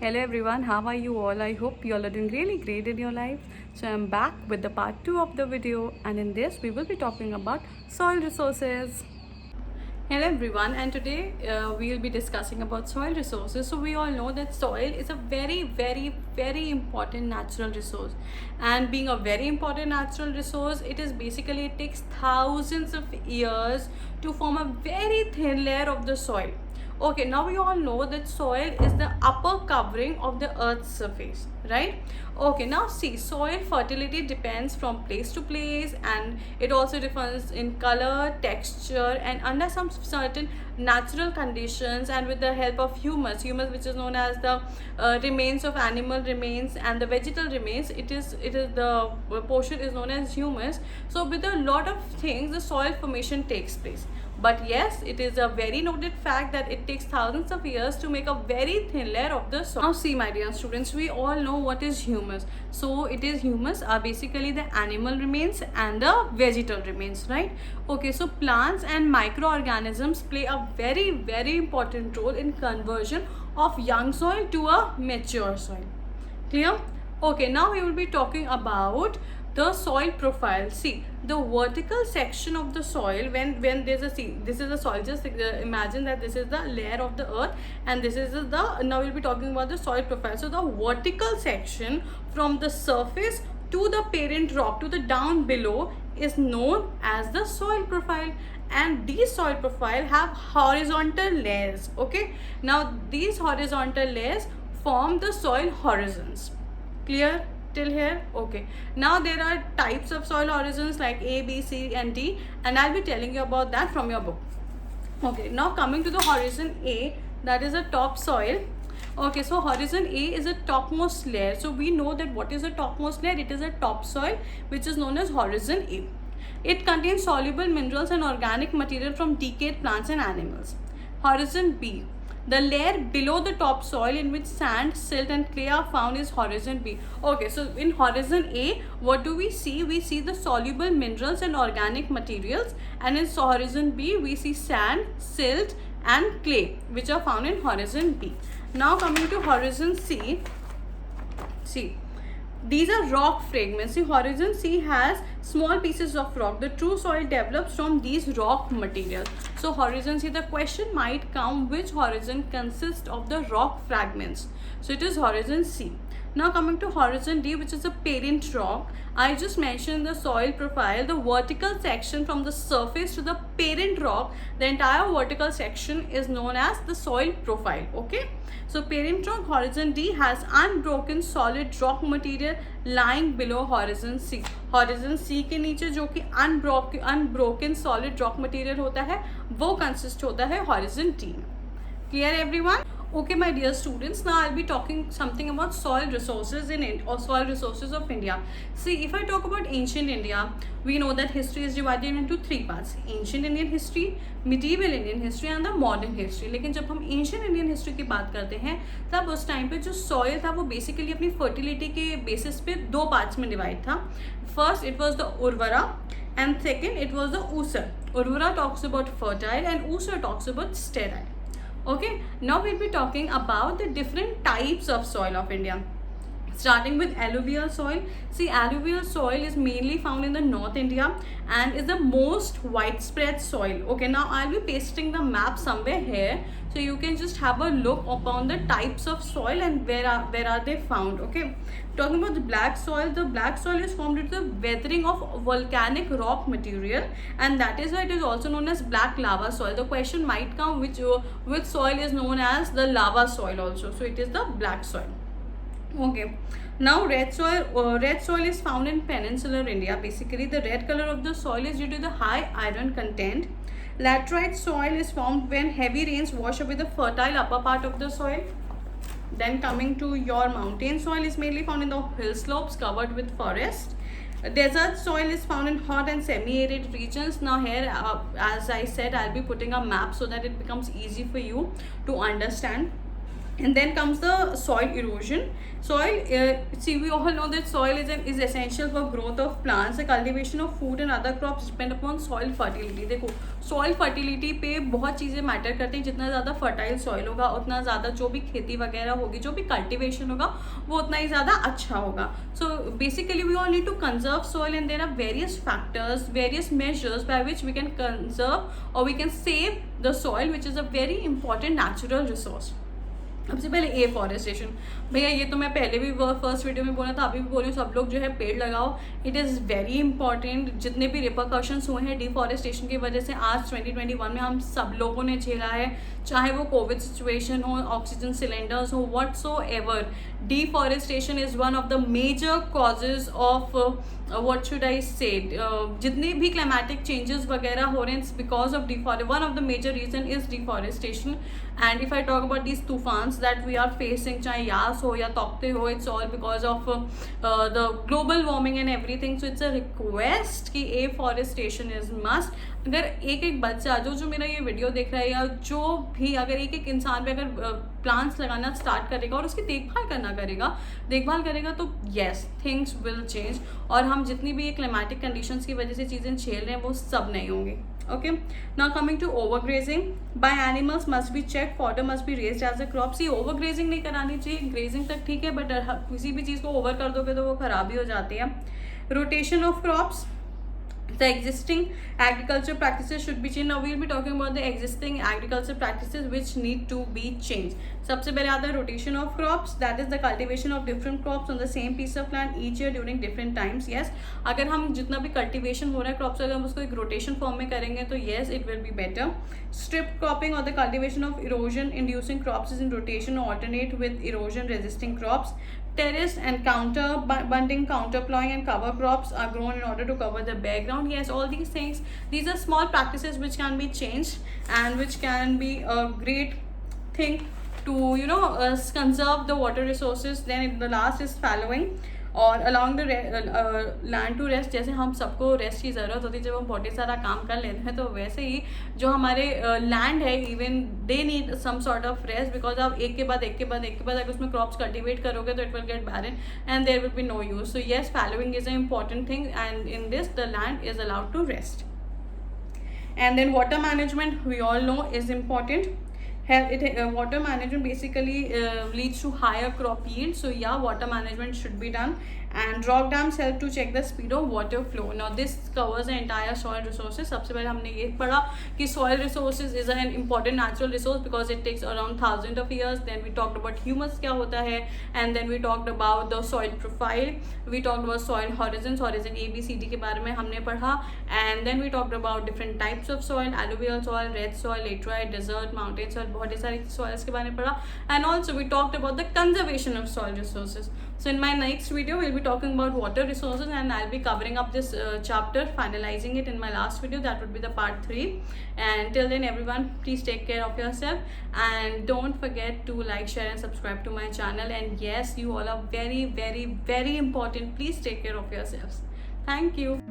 Hello everyone, how are you all? I hope you all are doing really great in your life. So I'm back with the part 2 of the video, and in this we will be talking about soil resources. Hello everyone, and today we will be discussing about soil resources. So we all know that soil is a very important natural resource, and being a very important natural resource, it takes thousands of years to form a very thin layer of the soil. Okay, now we all know that soil is the upper covering of the earth's surface, right? Okay, now see, soil fertility depends from place to place, and it also differs in color, texture, and under some certain natural conditions, and with the help of humus which is known as the remains of animal remains and the vegetal remains, it is the portion is known as humus. So with a lot of things the soil formation takes place. But yes, it is a very noted fact that it takes thousands of years to make a very thin layer of the soil. Now see, my dear students, we all know what is humus. So it is humus are basically the animal remains and the vegetal remains, right? Okay, so plants and microorganisms play a very important role in conversion of young soil to a mature soil. Clear? Okay, now we will be talking about the soil profile. See, the vertical section of the soil, when there's a, see, this is the soil, just imagine that this is the layer of the earth, and this is the, now we'll be talking about the soil profile. So the vertical section from the surface to the parent rock to the down below is known as the soil profile, and these soil profile have horizontal layers. Okay, now these horizontal layers form the soil horizons. Clear till here? Okay, now there are types of soil horizons like A, B, C and D, and I'll be telling you about that from your book. Okay, now coming to the horizon A, that is a topsoil. Okay, so horizon A is a topmost layer. So we know that what is a topmost layer? It is a topsoil which is known as horizon A. It contains soluble minerals and organic material from decayed plants and animals. Horizon B, the layer below the topsoil in which sand, silt and clay are found, is horizon B. Okay, so in horizon A, what do we see? We see the soluble minerals and organic materials, and in horizon B, we see sand, silt and clay, which are found in horizon B. Now coming to horizon C, see, these are rock fragments. See, horizon C has small pieces of rock. The true soil develops from these rock materials. So horizon C, the question might come, which horizon consists of the rock fragments? So it is horizon C. Now coming to horizon D, which is a parent rock. I just mentioned the soil profile, the vertical section from the surface to the parent rock, the entire vertical section is known as the soil profile. Okay, so parent rock horizon D has unbroken solid rock material lying below horizon C. horizon C के नीचे जो कि unbroken solid rock material होता है, वो consist होता है horizon D में. Clear everyone? Okay, my dear students, now I'll be talking something about soil resources or soil resources of India. See, if I talk about ancient India, we know that history is divided into three parts: ancient Indian history, medieval Indian history and the modern history. लेकिन जब हम ancient Indian history की बात करते हैं, तब उस time पे जो soil था वो basically अपनी fertility के basis पे दो parts में divide था. First, it was the Urvara, and second, it was the Usar. Urvara talks about fertile and Usar talks about sterile. Okay, now we'll be talking about the different types of soil of India. Starting with alluvial soil. See, alluvial soil is mainly found in the North India and is the most widespread soil. Okay, now I'll be pasting the map somewhere here, so you can just have a look upon the types of soil and where are they found. Okay, talking about the black soil is formed due to the weathering of volcanic rock material, and that is why it is also known as black lava soil. The question might come, which soil is known as the lava soil also. So it is the black soil. Okay, now red soil is found in peninsular India. Basically, the red color of the soil is due to the high iron content. Laterite soil is formed when heavy rains wash away the fertile upper part of the soil. Then coming to your mountain soil is mainly found in the hill slopes covered with forest. Desert soil is found in hot and semi-arid regions. Now here, as I said, I'll be putting a map so that it becomes easy for you to understand. And then comes the soil erosion. Soil, see, we all know that soil is essential for growth of plants. The cultivation of food and other crops depend upon soil fertility. देखो soil fertility पे बहुत चीज़ें matter करती हैं. जितना ज़्यादा fertile soil होगा उतना ज़्यादा जो भी खेती वगैरह होगी, जो भी cultivation होगा वो उतना ही ज़्यादा अच्छा होगा. So basically we all need to conserve soil, and there are various factors, various measures by which we can conserve or we can save the soil, which is a very important natural resource. सबसे पहले afforestation. भैया ये तो मैं पहले भी first video में बोला था, अभी भी बोल रही हूँ, सब लोग जो है पेड़ लगाओ. It is very important. जितने भी रिपरकशंस हुए हैं डिफॉरेस्टेशन की वजह से आज 2021 में हम सब लोगों ने झेला है, चाहे वो कोविड सिचुएशन हो, ऑक्सीजन सिलेंडर्स हो, whatsoever. Deforestation is one of the major causes of what should I say, जितने भी climatic changes वगैरह हो रहे हैं, it's because of one of the major reason is deforestation. And if I talk about these तूफान्स that we are facing, चाहे यास हो या Tauktae हो, it's all because of the global warming and everything. So it's a request कि afforestation is must. अगर एक एक बच्चा जो मेरा ये वीडियो देख रहा है, या जो भी अगर एक एक इंसान पे अगर प्लांट्स लगाना स्टार्ट करेगा और उसकी देखभाल करेगा तो येस थिंग्स विल चेंज. और हम जितनी भी ये क्लाइमेटिक कंडीशंस की वजह से चीज़ें झेल रहे हैं वो सब नहीं होंगी. Okay, now coming to overgrazing by animals must be check, fodder must be raised as a crop. See overgrazing नहीं करानी चाहिए, ग्रेजिंग तक ठीक है, बट किसी भी चीज़ को ओवर कर दोगे तो वो खराब ही हो जाती है. Rotation of crops, the existing agriculture practices should be changed. Now we'll be talking about the existing agriculture practices which need to be changed. सबसे पहले आता है rotation of crops, that is the cultivation of different crops on the same piece of land each year during different times. Yes, अगर हम जितना भी cultivation हो रहा है crops, अगर हम उसको एक rotation form में करेंगे तो yes it will be better. Strip cropping or the cultivation of erosion inducing crops is in rotation or alternate with erosion resisting crops. Terrace and counter bunting, counter plowing and cover crops are grown in order to cover the background. Yes, all these things, these are small practices which can be changed and which can be a great thing to conserve the water resources. Then the last is fallowing और along the land to rest. जैसे हम सबको rest की ज़रूरत होती है जब हम बहुत सारा काम कर लेते हैं, तो वैसे ही जो हमारे लैंड है even they need some sort of rest, because आप एक के बाद अगर उसमें क्रॉप्स कल्टिवेट करोगे तो it will get barren and there will be no use. So yes, fallowing is a important thing and in this the land is allowed to rest. And then water management, we all know, is important. Water management basically leads to higher crop yield. So yeah, water management should be done. And rock dams help to check the speed of water flow. Now this covers the entire soil resources. सबसे पहले हमने ये पढ़ा कि soil resources is an important natural resource because it takes around thousands of years. Then we talked about humus क्या होता है, and then we talked about the soil profile. We talked about soil horizon A B C D के बारे में हमने पढ़ा. And then we talked about different types of soil, alluvial soil, red soil, laterite, desert, mountain soil, बहुत सारी soils के बारे में पढ़ा. And also we talked about the conservation of soil resources. So in my next video we'll be talking about water resources, and I'll be covering up this chapter, finalizing it in my last video. That would be the part 3. And till then everyone, please take care of yourself and don't forget to like, share and subscribe to my channel. And yes, you all are very, very, very important. Please take care of yourselves. Thank you.